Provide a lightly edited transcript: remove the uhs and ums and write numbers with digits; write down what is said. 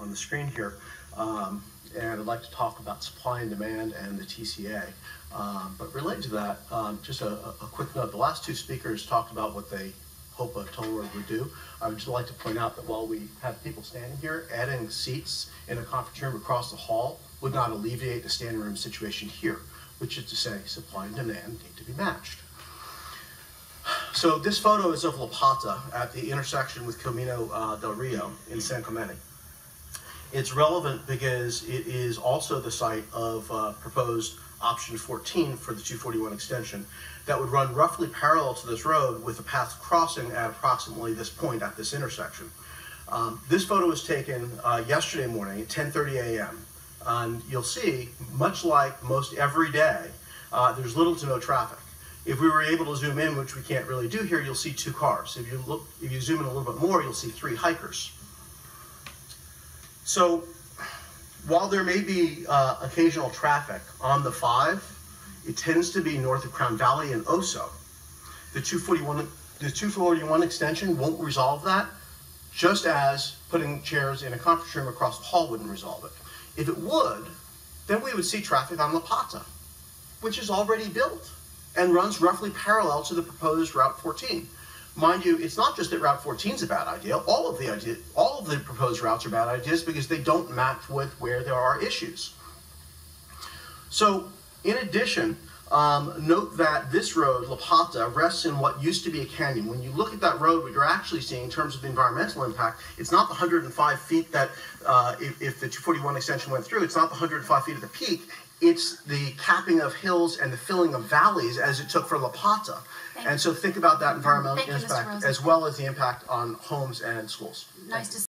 on the screen here. And I'd like to talk about supply and demand and the TCA. But related to that, just a quick note. The last two speakers talked about what they hope a toll road would do. I would just like to point out that while we have people standing here, adding seats in a conference room across the hall would not alleviate the standing room situation here, which is to say supply and demand need to be matched. So this photo is of La Plata at the intersection with Camino del Rio in San Clemente. It's relevant because it is also the site of proposed option 14 for the 241 extension that would run roughly parallel to this road with a path crossing at approximately this point at this intersection. This photo was taken yesterday morning at 10:30 a.m. And you'll see, much like most every day, there's little to no traffic. If we were able to zoom in, which we can't really do here, you'll see 2 cars. If you zoom in a little bit more, you'll see 3 hikers. So while there may be occasional traffic on the 5, it tends to be north of Crown Valley and Oso. The 241 extension won't resolve that, just as putting chairs in a conference room across the hall wouldn't resolve it. If it would, then we would see traffic on La Plata, which is already built and runs roughly parallel to the proposed Route 14. Mind you, it's not just that Route 14 is a bad idea. All of the proposed routes are bad ideas because they don't match with where there are issues. So, in addition, note that this road, La Plata, rests in what used to be a canyon. When you look at that road, what you're actually seeing in terms of the environmental impact, it's not the 105 feet that, if the 241 extension went through, it's not the 105 feet at the peak. It's the capping of hills and the filling of valleys as it took for La Plata. And so think about that environmental impact as well as the impact on homes and schools. Nice to